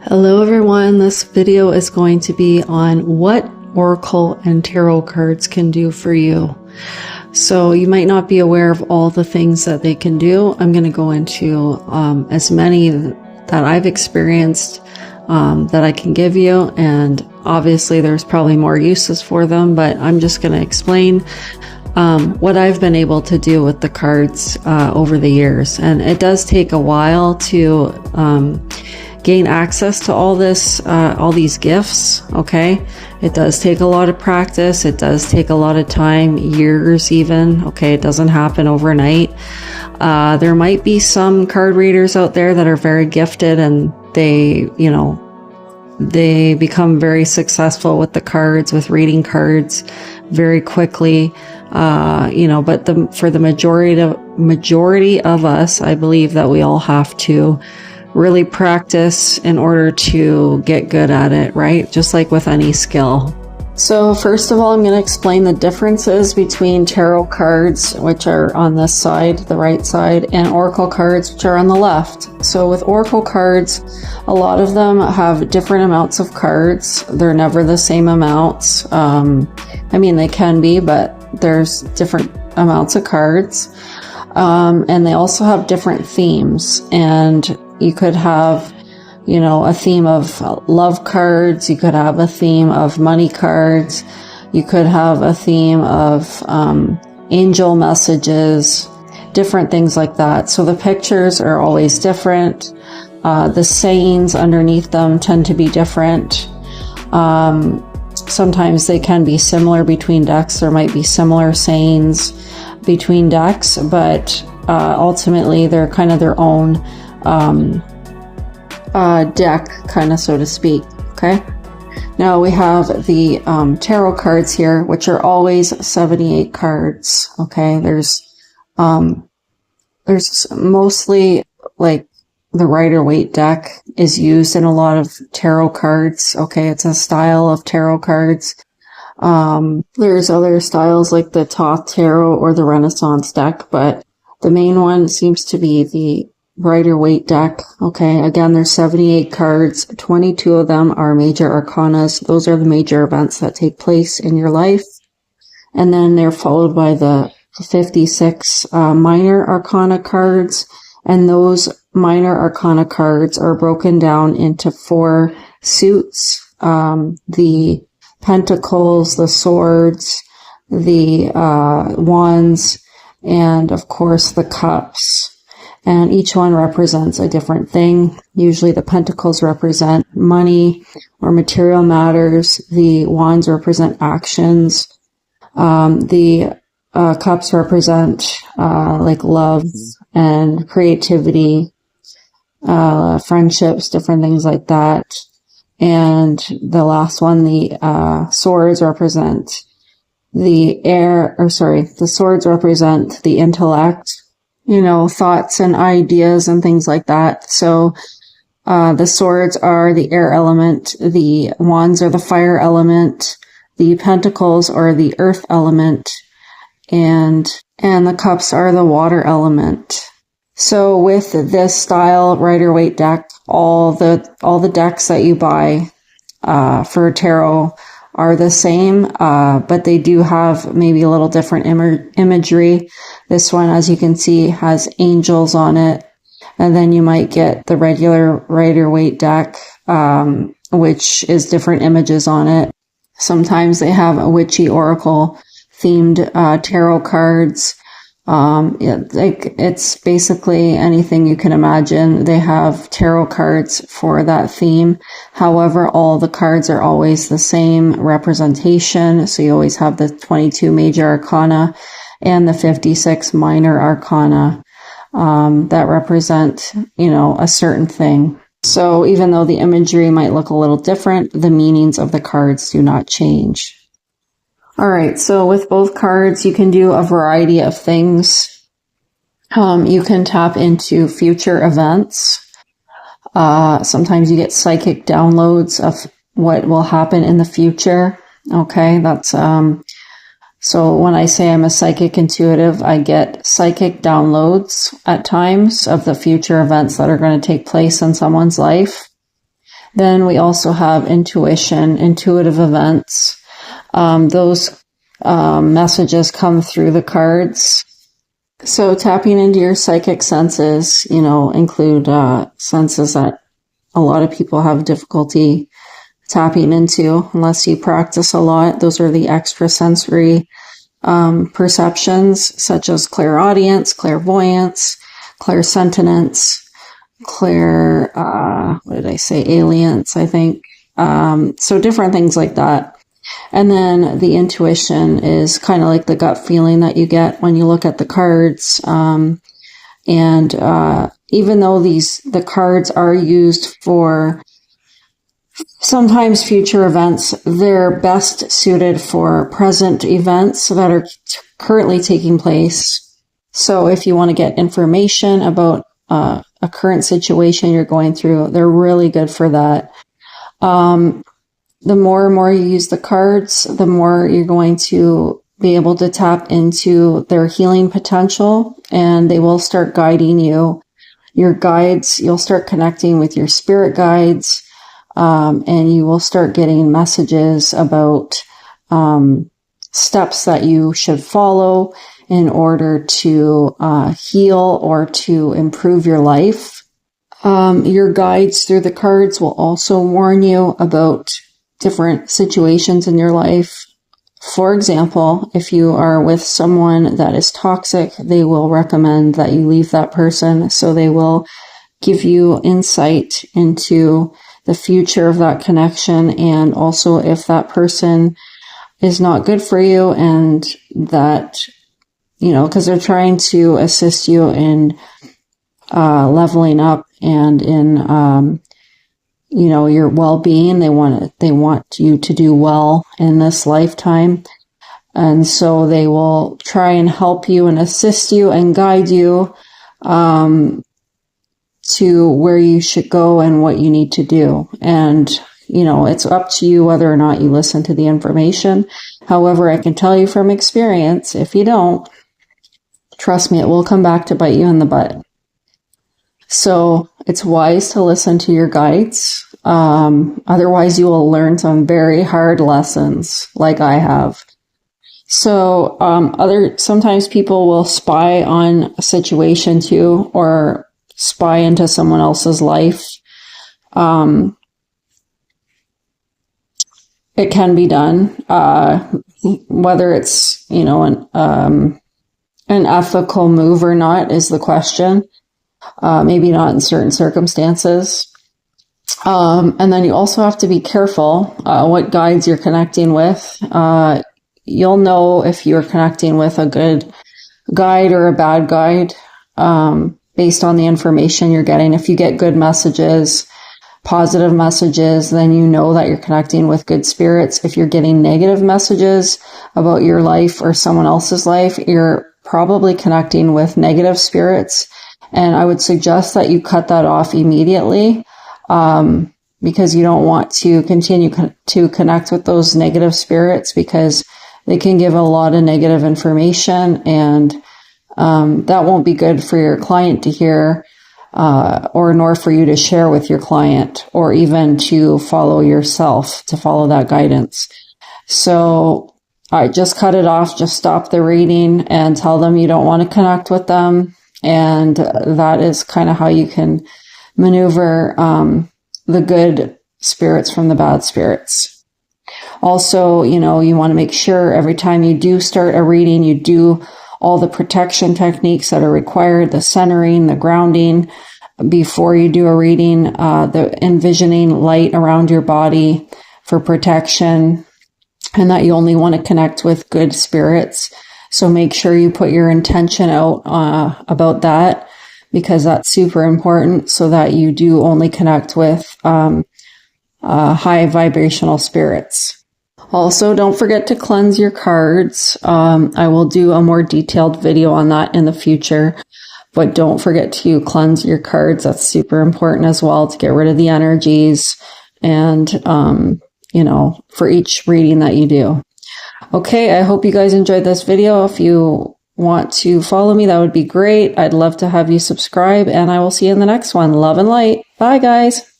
Hello everyone, this video is going to be on what Oracle and Tarot cards can do for you. So you might not be aware of all the things that they can do. I'm going to go into as many that I've experienced that I can give you, and obviously there's probably more uses for them, but I'm just going to explain what I've been able to do with the cards over the years. And it does take a while to gain access to all these gifts. Okay, it does take a lot of practice. It does take a lot of time, years even. Okay, it doesn't happen overnight. There might be some card readers out there that are very gifted and they become very successful with the cards, with reading cards very quickly. But for the majority of us, I believe that we all have to really practice in order to get good at it, right? Just like with any skill. So first of all, I'm going to explain the differences between tarot cards, which are on this side, the right side, and oracle cards, which are on the left. So with oracle cards, a lot of them have different amounts of cards. They're never the same amounts. They can be, but there's different amounts of cards. And they also have different themes, and you could have, a theme of love cards. You could have a theme of money cards. You could have a theme of angel messages, different things like that. So the pictures are always different. The sayings underneath them tend to be different. Sometimes they can be similar between decks. There might be similar sayings between decks, but ultimately they're kind of their own deck, kind of, so to speak. Okay, now we have the tarot cards here, which are always 78 cards. Okay, there's mostly, like, the Rider-Waite deck is used in a lot of tarot cards. Okay, it's a style of tarot cards. There's other styles like the Thoth Tarot or the Renaissance deck, but the main one seems to be the Rider-Waite deck. Okay, again, there's 78 cards. 22 of them are major arcanas. Those are the major events that take place in your life. And then they're followed by the 56 minor arcana cards. And those minor arcana cards are broken down into 4 suits. The pentacles, the swords, the wands, and of course the cups. And each one represents a different thing. Usually the pentacles represent money or material matters. The wands represent actions. The cups represent like love and creativity, friendships, different things like that. And the last one, the swords represent the swords represent the intellect, thoughts and ideas and things like that. So the swords are the air element, the wands are the fire element, the pentacles are the earth element, and the cups are the water element. So with this style Rider-Waite deck, all the decks that you buy for tarot are the same, but they do have maybe a little different imagery. This one, as you can see, has angels on it. And then you might get the regular Rider-Waite deck, which is different images on it. Sometimes they have a witchy oracle themed tarot cards. It's basically anything you can imagine. They have tarot cards for that theme. However, all the cards are always the same representation. So you always have the 22 major arcana and the 56 minor arcana that represent, a certain thing. So even though the imagery might look a little different, the meanings of the cards do not change. All right, so with both cards, you can do a variety of things. You can tap into future events. Sometimes you get psychic downloads of what will happen in the future. Okay, that's so when I say I'm a psychic intuitive, I get psychic downloads at times of the future events that are going to take place in someone's life. Then we also have intuition, intuitive events. Those messages come through the cards. So tapping into your psychic senses, include senses that a lot of people have difficulty tapping into unless you practice a lot. Those are the extrasensory perceptions, such as clairaudience, clairvoyance, clairsentience, alience, I think. So different things like that. And then the intuition is kind of like the gut feeling that you get when you look at the cards. Even though the cards are used for sometimes future events, they're best suited for present events that are currently taking place. So if you want to get information about a current situation you're going through, they're really good for that. The more and more you use the cards, the more you're going to be able to tap into their healing potential, and they will start guiding you. Your guides, you'll start connecting with your spirit guides, and you will start getting messages about steps that you should follow in order to heal or to improve your life. Your guides through the cards will also warn you about different situations in your life. For example, if you are with someone that is toxic, they will recommend that you leave that person. So they will give you insight into the future of that connection, and also if that person is not good for you, and that, because they're trying to assist you in leveling up and in your well-being. They want you to do well in this lifetime. And so they will try and help you and assist you and guide you to where you should go and what you need to do. And, it's up to you whether or not you listen to the information. However, I can tell you from experience, if you don't, trust me, it will come back to bite you in the butt. So it's wise to listen to your guides. Otherwise you will learn some very hard lessons like I have. So, sometimes people will spy on a situation too, or spy into someone else's life. It can be done, whether it's, an ethical move or not is the question. Maybe not in certain circumstances. And then you also have to be careful what guides you're connecting with. You'll know if you're connecting with a good guide or a bad guide based on the information you're getting. If you get good messages, positive messages, then you know that you're connecting with good spirits. If you're getting negative messages about your life or someone else's life, you're probably connecting with negative spirits. And I would suggest that you cut that off immediately, because you don't want to continue to connect with those negative spirits, because they can give a lot of negative information, and that won't be good for your client to hear, or nor for you to share with your client, or even to follow yourself, to follow that guidance. So I just cut it off, just stop the reading and tell them you don't want to connect with them. And that is kind of how you can maneuver the good spirits from the bad spirits. Also, you want to make sure every time you do start a reading, you do all the protection techniques that are required, the centering, the grounding before you do a reading, the envisioning light around your body for protection, and that you only want to connect with good spirits. So make sure you put your intention out about that, because that's super important, so that you do only connect with high vibrational spirits. Also, don't forget to cleanse your cards. I will do a more detailed video on that in the future, but don't forget to cleanse your cards. That's super important as well, to get rid of the energies and, for each reading that you do. Okay, I hope you guys enjoyed this video. If you want to follow me, that would be great. I'd love to have you subscribe, and I will see you in the next one. Love and light. Bye, guys.